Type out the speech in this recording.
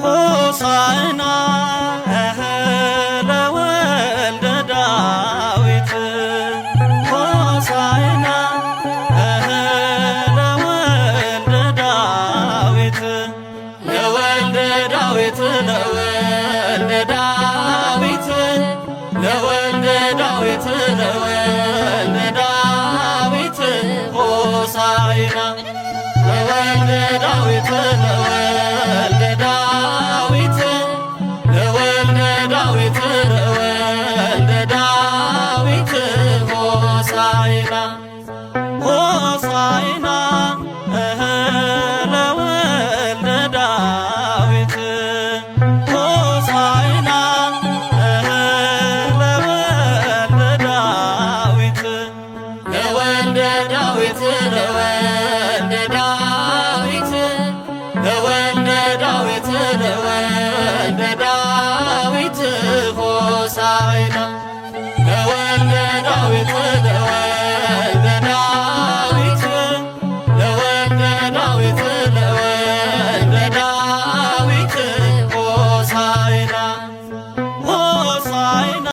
ሆሳዕና ለወልደ ዳዊት ሆሳዕና ለወልደ ዳዊት ለወልደ ዳዊት ለወልደ ዳዊት ለወልደ ዳዊት ለወልደ ዳዊት ሆሳዕና ለወልደ ዳዊት ለወልደ ዳዊት ለወልደ ዳዊት ለወልደ ዳዊት ሆሳዕና ሆሳዕና ለወልደ ዳዊት ሆሳዕና ለወልደ ዳዊት ለወልደ ዳዊት ለወልደ ዳዊት ለወልደ ዳዊት ለወልደ ዳዊት ሆሳዕና ለወልደ ዳዊት